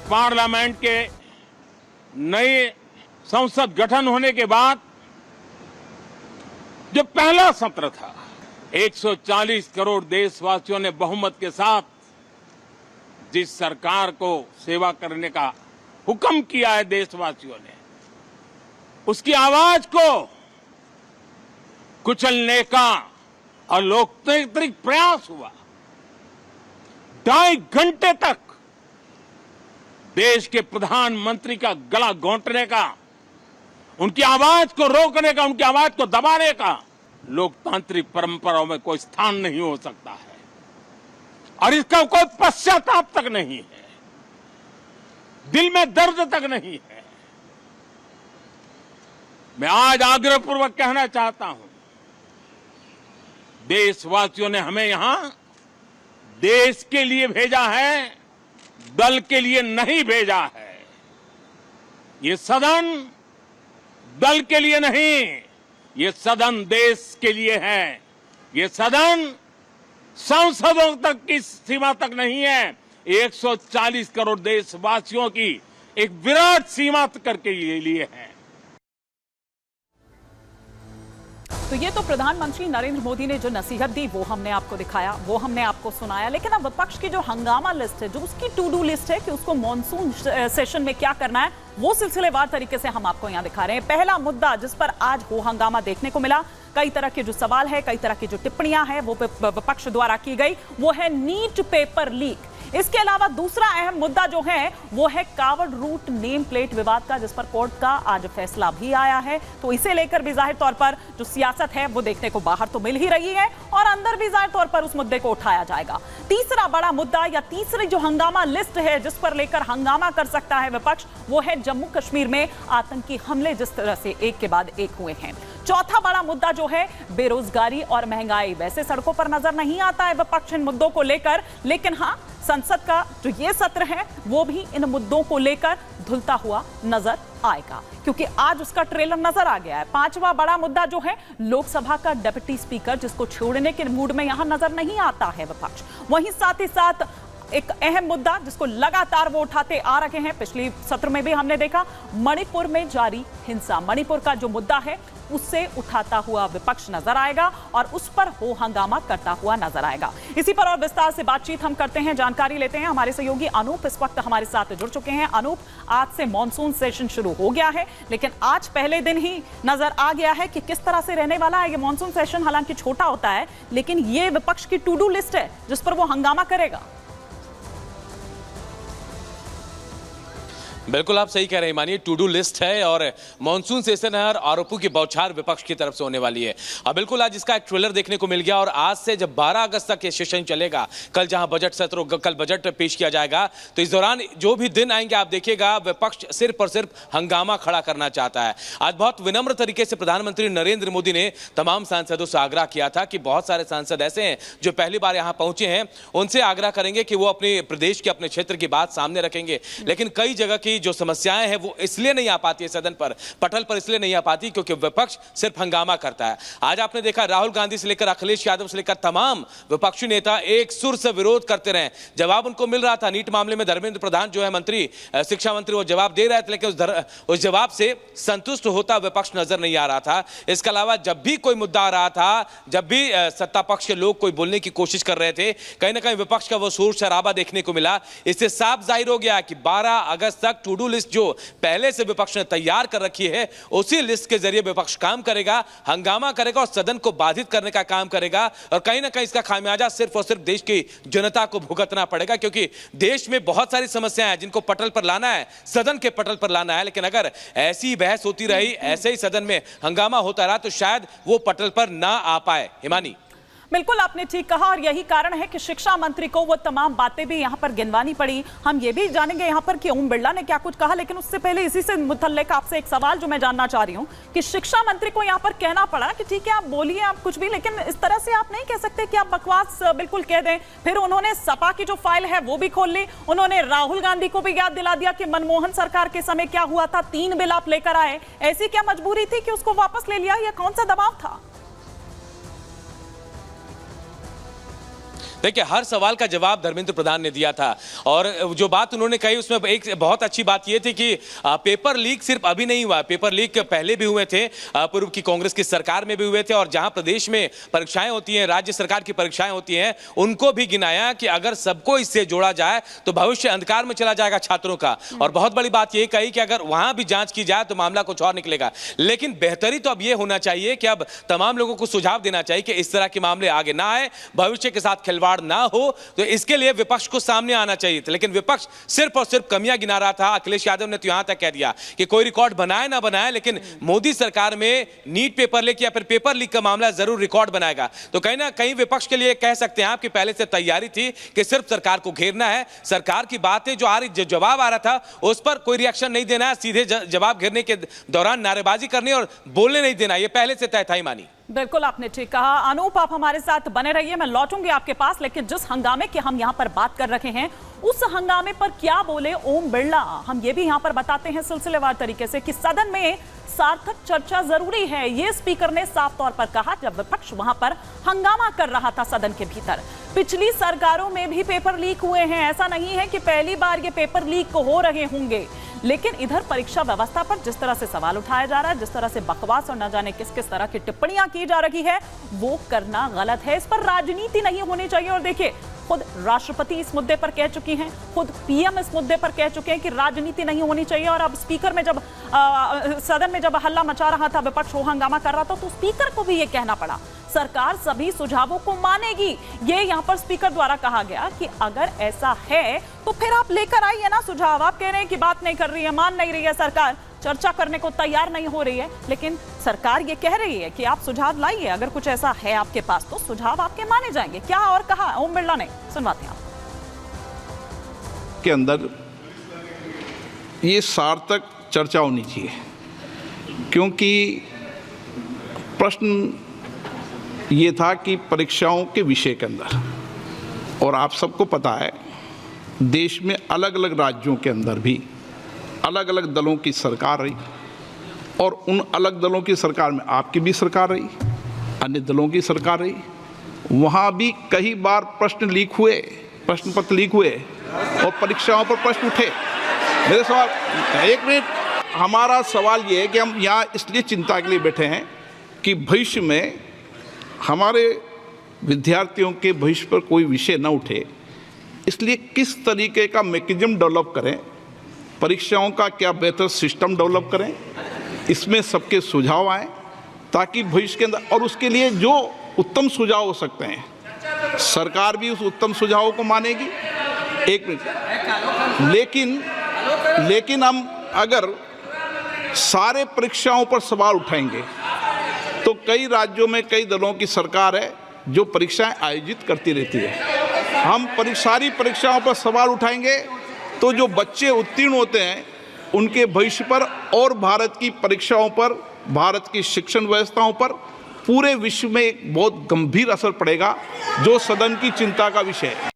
Parliament के नए संसद गठन होने के बाद जो पहला सत्र था, 140 करोड़ देशवासियों ने बहुमत के साथ जिस सरकार को सेवा करने का हुक्म किया है देशवासियों ने, उसकी आवाज को कुचलने का और लोकतांत्रिक प्रयास हुआ। 2.5 घंटे तक देश के प्रधानमंत्री का गला घोंटने का, उनकी आवाज को रोकने का, उनकी आवाज को दबाने का लोकतांत्रिक परंपराओं में कोई स्थान नहीं हो सकता है और इसका कोई पश्चाताप तक नहीं है, दिल में दर्द तक नहीं है। मैं आज आग्रहपूर्वक कहना चाहता हूं, देशवासियों ने हमें यहां देश के लिए भेजा है, दल के लिए नहीं भेजा है। ये सदन दल के लिए नहीं, ये सदन देश के लिए है। ये सदन सांसदों तक की सीमा तक नहीं है, 140 करोड़ देशवासियों की एक विराट सीमा करके लिए है। तो ये तो प्रधानमंत्री नरेंद्र मोदी ने जो नसीहत दी वो हमने आपको दिखाया, वो हमने आपको सुनाया। लेकिन अब विपक्ष की जो हंगामा लिस्ट है, जो उसकी टू डू लिस्ट है कि उसको मॉनसून सेशन में क्या करना है, वो सिलसिलेवार तरीके से हम आपको यहां दिखा रहे हैं। पहला मुद्दा जिस पर आज हो हंगामा देखने को मिला, कई तरह के जो सवाल है, कई तरह की जो टिप्पणियां हैं वो विपक्ष द्वारा की गई, वो है नीट पेपर लीक। इसके अलावा दूसरा अहम मुद्दा जो है वो है कावड़ रूट नेम प्लेट विवाद का, जिस पर कोर्ट का आज फैसला भी आया है। तो इसे लेकर भी जाहिर तौर पर जो सियासत है वो देखने को बाहर तो मिल ही रही है और अंदर भी जाहिर तौर पर उस मुद्दे को उठाया जाएगा। तीसरा बड़ा मुद्दा या तीसरी जो हंगामा लिस्ट है जिस पर लेकर हंगामा कर सकता है विपक्ष, वो है जम्मू कश्मीर में आतंकी हमले जिस तरह से एक के बाद एक हुए हैं। चौथा बड़ा मुद्दा जो है बेरोजगारी और महंगाई। वैसे सड़कों पर नजर नहीं आता है विपक्ष इन मुद्दों को लेकर, लेकिन हाँ, संसद का जो ये सत्र है वो भी इन मुद्दों को लेकर धुलता हुआ नजर आएगा, क्योंकि आज उसका ट्रेलर नजर आ गया है। पांचवा बड़ा मुद्दा जो है लोकसभा का डिप्टी स्पीकर, जिसको छोड़ने के मूड में यहां नजर नहीं आता है विपक्ष। वहीं साथ ही साथ एक अहम मुद्दा जिसको लगातार वो उठाते आ रहे हैं, पिछले सत्र में भी हमने देखा, मणिपुर में जारी हिंसा। मणिपुर का जो मुद्दा है उससे उठाता हुआ विपक्ष नजर आएगा और उस पर हो हंगामा करता हुआ नजर आएगा। इसी पर और विस्तार से बातचीत हम करते हैं, जानकारी लेते हैं। हमारे सहयोगी अनूप इस वक्त हमारे साथ जुड़ चुके हैं। अनूप, आज से मॉनसून सेशन शुरू हो गया है, लेकिन आज पहले दिन ही नजर आ गया है कि किस तरह से रहने वाला है ये मॉनसून सेशन। हालांकि छोटा होता है, लेकिन ये विपक्ष की टू डू लिस्ट है जिस पर वो हंगामा करेगा। बिल्कुल आप सही कह रहे हैं, मानिए टू डू लिस्ट है और मॉनसून सेशन है और आरोपों की बौछार विपक्ष की तरफ से होने वाली है। अब बिल्कुल आज इसका एक ट्रेलर देखने को मिल गया और आज से जब 12 अगस्त तक ये सेशन चलेगा, कल जहां बजट सत्र, कल बजट पेश किया जाएगा, तो इस दौरान जो भी दिन आएंगे आप देखिएगा विपक्ष सिर्फ और सिर्फ हंगामा खड़ा करना चाहता है। आज बहुत विनम्र तरीके से प्रधानमंत्री नरेंद्र मोदी ने तमाम सांसदों से आग्रह किया था कि बहुत सारे सांसद ऐसे हैं जो पहली बार यहां पहुंचे हैं, उनसे आग्रह करेंगे कि वो अपने प्रदेश के, अपने क्षेत्र की बात सामने रखेंगे। लेकिन कई जगह की जो समस्याएं हैं वो इसलिए नहीं आ पाती है सदन पर, पटल पर इसलिए नहीं आ पाती क्योंकि विपक्ष सिर्फ हंगामा करता है। आज आपने देखा राहुल गांधी से लेकर अखिलेश यादव से लेकर तमाम विपक्षी नेता एक सुर से विरोध करते रहे। जवाब उनको मिल रहा था, नीट मामले में धर्मेंद्र प्रधान जो है मंत्री, शिक्षा मंत्री, वो जवाब दे रहे थे, लेकिन उस जवाब से संतुष्ट होता विपक्ष नजर नहीं आ रहा था। इसके अलावा जब भी कोई मुद्दा आ रहा था, जब भी सत्ता पक्ष के लोग कोई बोलने की कोशिश कर रहे थे, कहीं ना कहीं विपक्ष का वो शोर शराबा देखने को मिला। इससे साफ जाहिर हो गया कि 12 अगस्त तक टू डू लिस्ट जो पहले से विपक्ष ने तैयार कर रखी है, उसी लिस्ट के जरिए विपक्ष काम करेगा, हंगामा करेगा और सदन को बाधित करने का काम करेगा। और कहीं ना कहीं इसका खामियाजा सिर्फ और सिर्फ देश की जनता को भुगतना पड़ेगा, क्योंकि देश में बहुत सारी समस्याएं हैं जिनको पटल पर लाना है, सदन के पटल पर लाना है। लेकिन अगर ऐसी बहस होती रही, ऐसे ही सदन में हंगामा होता रहा, तो शायद वो पटल पर ना आ पाए। हिमानी, बिल्कुल आपने ठीक कहा और यही कारण है कि शिक्षा मंत्री को वो तमाम बातें भी यहां पर गिनवानी पड़ी। हम ये भी जानेंगे यहां पर कि ओम बिरला ने क्या कुछ कहा, लेकिन उससे पहले इसी से मुतल्लिक आपसे एक सवाल जो मैं जानना चाह रही हूं कि शिक्षा मंत्री को यहां पर कहना पड़ा कि ठीक है आप बोलिए, आप कुछ भी, लेकिन इस तरह से आप नहीं कह सकते कि आप बकवास बिल्कुल कह दें। फिर उन्होंने सपा की जो फाइल है वो भी खोल ली, उन्होंने राहुल गांधी को भी याद दिला दिया कि मनमोहन सरकार के समय क्या हुआ था, 3 बिल आप लेकर आए। ऐसी क्या मजबूरी थी कि उसको वापस ले लिया, या कौन सा दबाव था? देखिए, हर सवाल का जवाब धर्मेंद्र प्रधान ने दिया था और जो बात उन्होंने कही उसमें एक बहुत अच्छी बात यह थी कि पेपर लीक सिर्फ अभी नहीं हुआ, पेपर लीक पहले भी हुए थे, पूर्व की कांग्रेस की सरकार में भी हुए थे और जहां प्रदेश में परीक्षाएं होती हैं, राज्य सरकार की परीक्षाएं होती हैं, उनको भी गिनाया कि अगर सबको इससे जोड़ा जाए तो भविष्य अंधकार में चला जाएगा छात्रों का। और बहुत बड़ी बात यह कही कि अगर वहां भी जांच की जाए तो मामला कुछ और निकलेगा। लेकिन बेहतरी तो अब यह होना चाहिए कि अब तमाम लोगों को सुझाव देना चाहिए कि इस तरह के मामले आगे ना आए, भविष्य के साथ खिलवाड़ ना हो, तो इसके लिए विपक्ष को सामने आना चाहिए था। लेकिन विपक्ष सिर्फ और सिर्फ कमियां गिना रहा था। अखिलेश यादव ने तो यहां तक कह दिया कि कोई रिकॉर्ड बनाए ना बनाए, लेकिन मोदी सरकार में नीट पेपर लीक या फिर पेपर लीक का मामला जरूर रिकॉर्ड बनाएगा। तो कहीं ना कहीं विपक्ष के लिए कह सकते हैं आप कि पहले से तैयारी थी कि सिर्फ सरकार को घेरना है, सरकार की बातें जो आ रही, जो जवाब आ रहा था उस पर कोई रिएक्शन नहीं देना है, सीधे जवाब घेरने के दौरान नारेबाजी करनी और बोलने नहीं देना, यह पहले से तय था। ही मानी बिल्कुल आपने ठीक कहा। अनूप, आप हमारे साथ बने रहिए, मैं लौटूंगी आपके पास। लेकिन जिस हंगामे की हम यहाँ पर बात कर रहे हैं, उस हंगामे पर क्या बोले ओम बिरला, हम ये भी यहाँ पर बताते हैं सिलसिलेवार तरीके से कि सदन में सार्थक चर्चा जरूरी है, ये स्पीकर ने साफ तौर पर कहा जब विपक्ष वहां पर हंगामा कर रहा था सदन के भीतर। पिछली सरकारों में भी पेपर लीक हुए हैं, ऐसा नहीं है कि पहली बार ये पेपर लीक हो रहे होंगे। लेकिन इधर परीक्षा व्यवस्था पर जिस तरह से सवाल उठाया जा रहा है, जिस तरह से बकवास और न जाने किस किस तरह की टिप्पणियां की जा रही है, वो करना गलत है। इस पर राजनीति नहीं होनी चाहिए। और देखिए, खुद राष्ट्रपति इस मुद्दे पर कह चुकी हैं, खुद पीएम इस मुद्दे पर कह चुके हैं कि राजनीति नहीं होनी चाहिए। और अब स्पीकर में जब सदन में जब हल्ला मचा रहा था, विपक्ष हंगामा कर रहा था, तो स्पीकर को भी ये कहना पड़ा सरकार सभी सुझावों को मानेगी। ये यहाँ पर स्पीकर द्वारा कहा गया कि अगर ऐसा है तो फिर आप लेकर आइए ना सुझाव। आप कह रहे हैं कि बात नहीं कर रही है, मान नहीं रही है सरकार, चर्चा करने को तैयार नहीं हो रही है, लेकिन सरकार ये कह रही है कि आप सुझाव लाइए, अगर कुछ ऐसा है आपके पास तो सुझाव आपके माने जाएंगे। क्या और कहा ओम बिरला ने, सुनवाते हैं आप। के अंदर ये सार्थक चर्चा होनी चाहिए, क्योंकि प्रश्न ये था कि परीक्षाओं के विषय के अंदर, और आप सबको पता है देश में अलग अलग राज्यों के अंदर भी अलग अलग दलों की सरकार रही, और उन अलग दलों की सरकार में आपकी भी सरकार रही, अन्य दलों की सरकार रही। वहाँ भी कई बार प्रश्न लीक हुए, प्रश्न पत्र लीक हुए और परीक्षाओं पर प्रश्न उठे। मेरे सवाल, एक मिनट, हमारा सवाल ये है कि हम यहाँ इसलिए चिंता के लिए बैठे हैं कि भविष्य में हमारे विद्यार्थियों के भविष्य पर कोई विषय न उठे, इसलिए किस तरीके का मैकेनिज्म डेवलप करें, परीक्षाओं का क्या बेहतर सिस्टम डेवलप करें, इसमें सबके सुझाव आएँ ताकि भविष्य के अंदर, और उसके लिए जो उत्तम सुझाव हो सकते हैं सरकार भी उस उत्तम सुझावों को मानेगी। एक मिनट, लेकिन हम अगर सारे परीक्षाओं पर सवाल उठाएंगे तो कई राज्यों में कई दलों की सरकार है जो परीक्षाएं आयोजित करती रहती है। हम सारी परीक्षाओं पर सवाल उठाएंगे तो जो बच्चे उत्तीर्ण होते हैं उनके भविष्य पर और भारत की परीक्षाओं पर, भारत की शिक्षण व्यवस्थाओं पर, पूरे विश्व में एक बहुत गंभीर असर पड़ेगा, जो सदन की चिंता का विषय है।